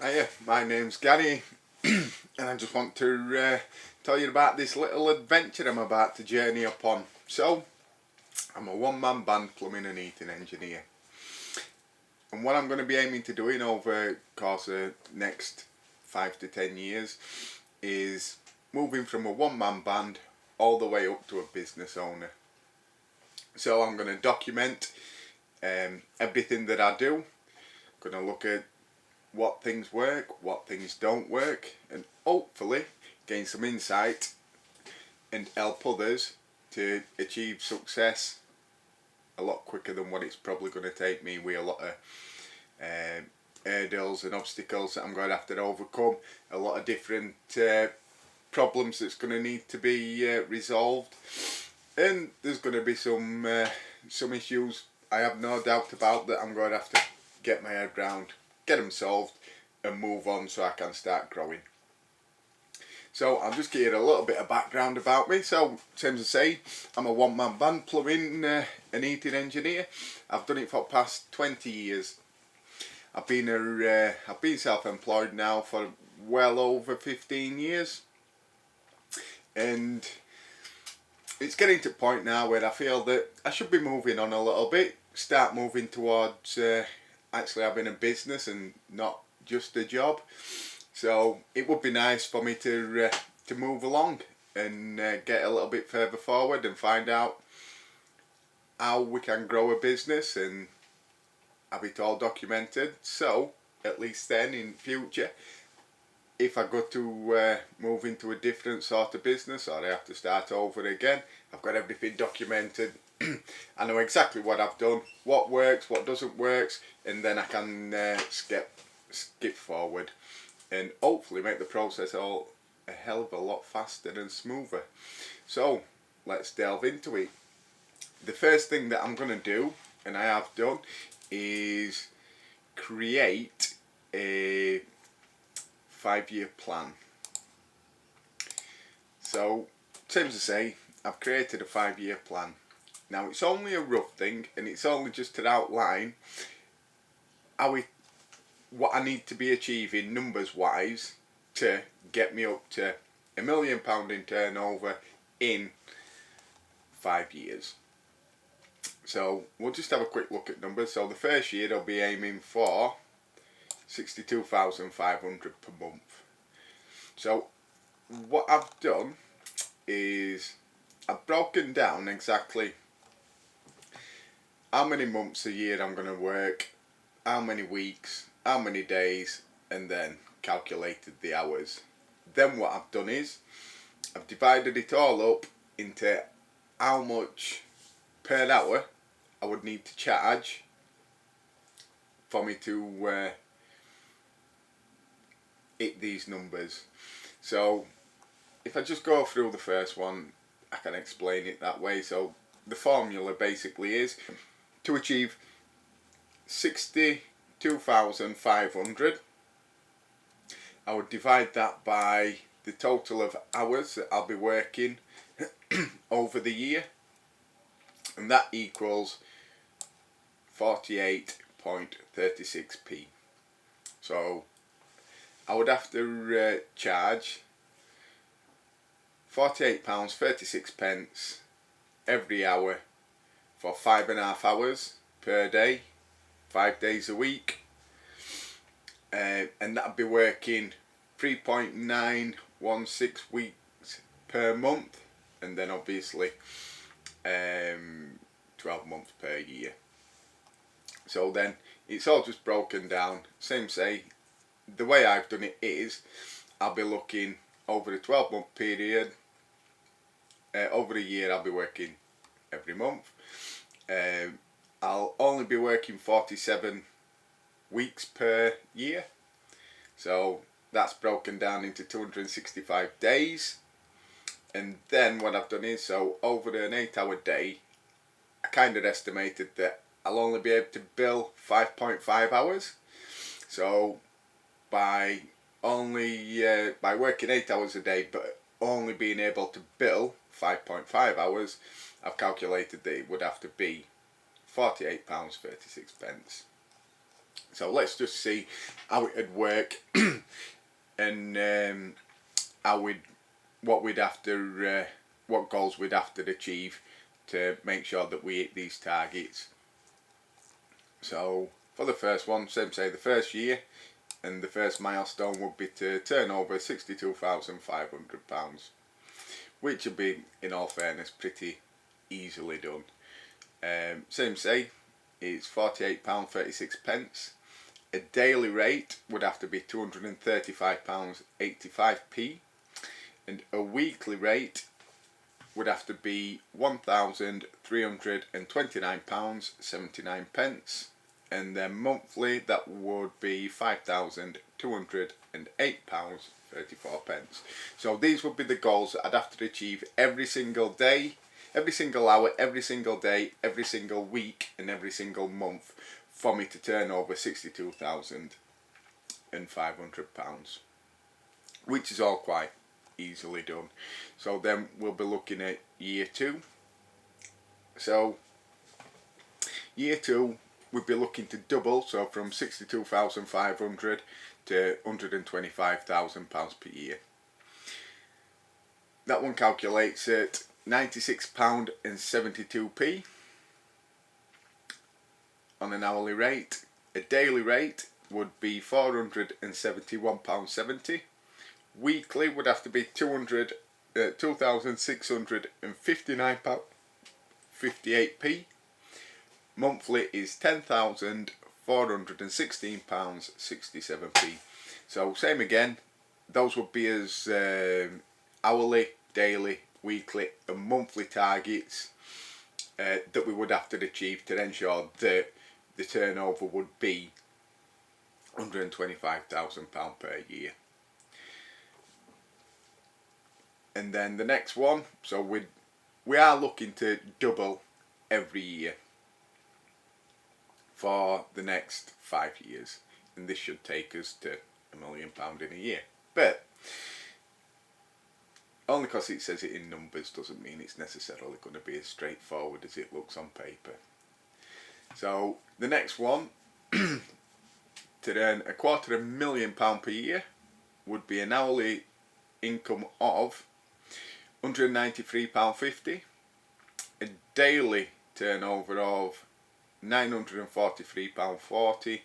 Hiya, my name's Gary and I just want to tell you about this little adventure I'm about to journey upon. So, I'm a one-man band plumbing and heating engineer, and what I'm going to be aiming to doing over the course of the next 5 to 10 years is moving from a one-man band all the way up to a business owner. So I'm going to document everything that I do. I'm going to look at what things work, what things don't work, and hopefully gain some insight and help others to achieve success a lot quicker than what it's probably going to take me, with a lot of hurdles and obstacles that I'm going to have to overcome, a lot of different problems that's going to need to be resolved, and there's going to be some issues I have no doubt about that I'm going to have to get my head round, get them solved and move on so I can start growing. So I'll just give you a little bit of background about me. So, same as I say, I'm a one-man band plumbing and heating engineer. I've done it for the past 20 years. I've been self-employed now for well over 15 years, and it's getting to a point now where I feel that I should be moving on a little bit, start moving towards actually having a business and not just a job. So it would be nice for me to move along and get a little bit further forward and find out how we can grow a business and have it all documented. So at least then in future, if I go to move into a different sort of business or I have to start over again, I've got everything documented. I know exactly what I've done, what works, what doesn't work, and then I can skip forward and hopefully make the process all a hell of a lot faster and smoother. So let's delve into it. The first thing that I'm going to do, and I have done, is create a 5-year plan. So, same as I say, I've created a 5-year plan. Now it's only a rough thing, and it's only just to outline what I need to be achieving numbers wise to get me up to £1 million in turnover in 5 years. So we'll just have a quick look at numbers. So the first year I'll be aiming for 62,500 per month. So what I've done is I've broken down exactly how many months a year I'm going to work, how many weeks, how many days, and then calculated the hours. Then what I've done is I've divided it all up into how much per hour I would need to charge for me to hit these numbers. So if I just go through the first one, I can explain it that way. So the formula basically is to achieve 62,500, I would divide that by the total of hours that I'll be working over the year, and that equals 48.36p. So I would have to charge £48.36 every hour for 5.5 hours per day, 5 days a week, and that'd be working 3.916 weeks per month, and then obviously 12 months per year. So then it's all just broken down. Same say, the way I've done it is I'll be looking over the 12-month period. Over a year I'll be working every month. I'll only be working 47 weeks per year, so that's broken down into 265 days. And then what I've done is, so over an 8-hour day, I kind of estimated that I'll only be able to bill 5.5 hours. So by working 8 hours a day but only being able to bill 5.5 hours, I've calculated that it would have to be £48.36. So let's just see how it would work and how we'd have to what goals we'd have to achieve to make sure that we hit these targets. So for the first one, say the first year, and the first milestone would be to turn over £62,500, which would be, in all fairness, pretty easily done. Same say, it's £48.36. A daily rate would have to be £235.85p, and a weekly rate would have to be £1,329.79, and then monthly that would be £5,208.34. So these would be the goals that I'd have to achieve every single day, every single hour, every single day, every single week, and every single month for me to turn over £62,500, which is all quite easily done. So then we'll be looking at year 2. So year 2 we'd be looking to double, so from 62,500 to £125,000 per year. That one calculates at £96.72 on an hourly rate. A daily rate would be £471.70. Weekly would have to be £2,659.58p. Monthly is £10,416.67p. So same again, those would be as hourly, daily, weekly and monthly targets that we would have to achieve to ensure that the turnover would be £125,000 per year. And then the next one, so we are looking to double every year for the next 5 years, and this should take us to £1 million in a year. But only because it says it in numbers doesn't mean it's necessarily going to be as straightforward as it looks on paper. So the next one, to earn £250,000 per year, would be an hourly income of £193.50, a daily turnover of £943.40,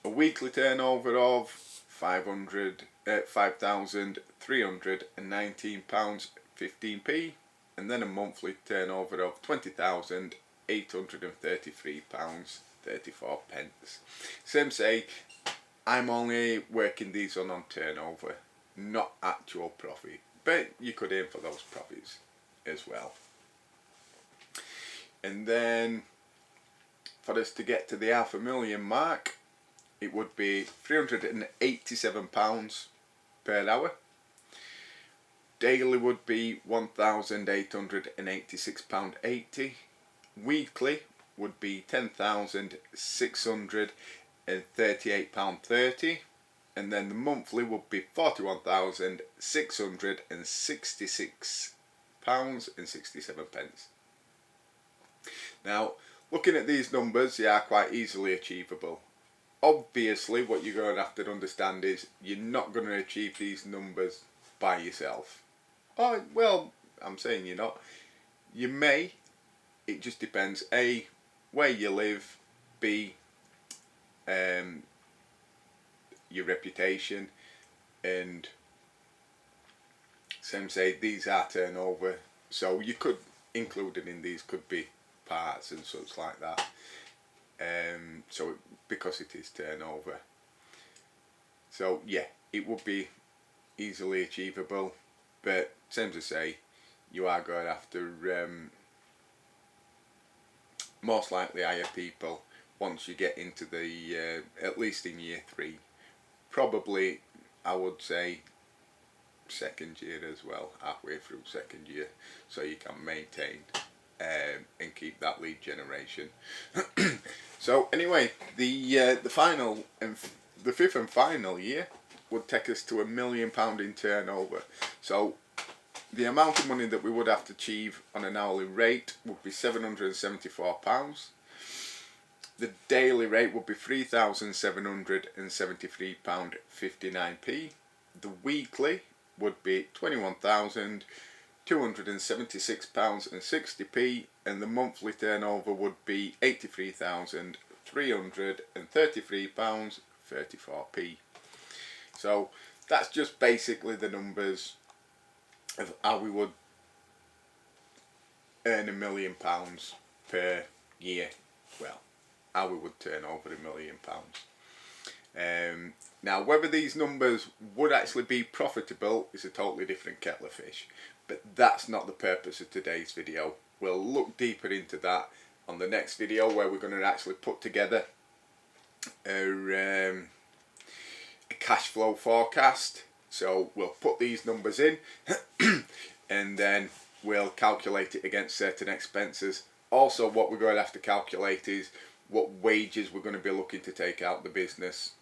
a weekly turnover of £5,319.15p, and then a monthly turnover of £20,833.34. Same say, I'm only working these on turnover, not actual profit, but you could aim for those profits as well. And then for us to get to the £500,000 mark, it would be £387 per hour. Daily would be £1,886.80. Weekly would be £10,638.30. And then the monthly would be £41,666.67. Now, looking at these numbers, they are quite easily achievable. Obviously, what you're going to have to understand is you're not going to achieve these numbers by yourself. Oh, well, I'm saying you're not. You may. It just depends. A, where you live. B, your reputation. And same say, these are turnover. So you could, included in these could be parts and such like that. So because it is turnover, so yeah, it would be easily achievable, but same as I say, you are going to have to most likely hire people once you get into the at least in year 3, probably I would say second year as well, halfway through second year, so you can maintain and keep that lead generation. So anyway, the final and the 5th and final year would take us to £1 million in turnover. So the amount of money that we would have to achieve on an hourly rate would be £774. The daily rate would be £3,773.59p. The weekly would be £21,276.60p, and the monthly turnover would be £83,333.34p. So that's just basically the numbers of how we would earn £1,000,000 per year. Well, how we would turn over £1,000,000. Now, whether these numbers would actually be profitable is a totally different kettle of fish, but that's not the purpose of today's video. We'll look deeper into that on the next video, where we're going to actually put together a cash flow forecast. So we'll put these numbers in and then we'll calculate it against certain expenses. Also, what we're going to have to calculate is what wages we're going to be looking to take out the business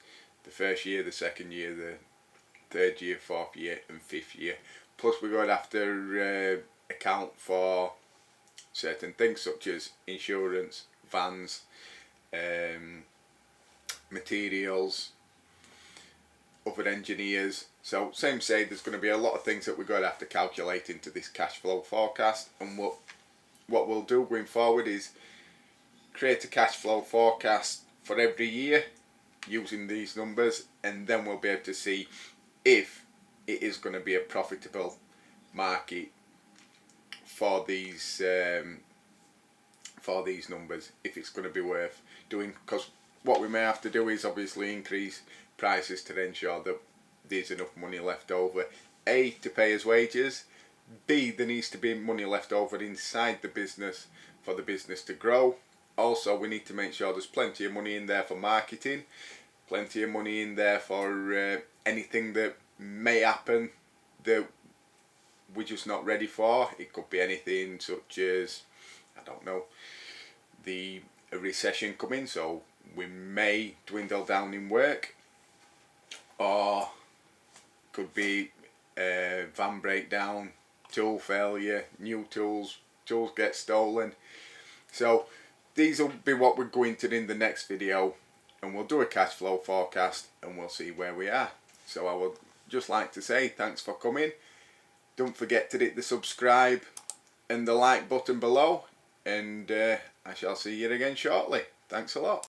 the first year, the second year, the third year, fourth year and fifth year. Plus we're going to have to account for certain things such as insurance, vans, materials, other engineers. So same say, there's going to be a lot of things that we're going to have to calculate into this cash flow forecast. And what we'll do going forward is create a cash flow forecast for every year using these numbers, and then we'll be able to see if it is going to be a profitable market for these numbers, if it's going to be worth doing. Because what we may have to do is obviously increase prices to ensure that there's enough money left over, A, to pay us wages, B, there needs to be money left over inside the business for the business to grow. Also, we need to make sure there's plenty of money in there for marketing, plenty of money in there for anything that may happen that we're just not ready for. It could be anything such as, I don't know, a recession coming, so we may dwindle down in work, or could be van breakdown, tool failure, new tools get stolen. So these will be what we're going to in the next video, and we'll do a cash flow forecast and we'll see where we are. So I would just like to say thanks for coming. Don't forget to hit the subscribe and the like button below, and I shall see you again shortly. Thanks a lot.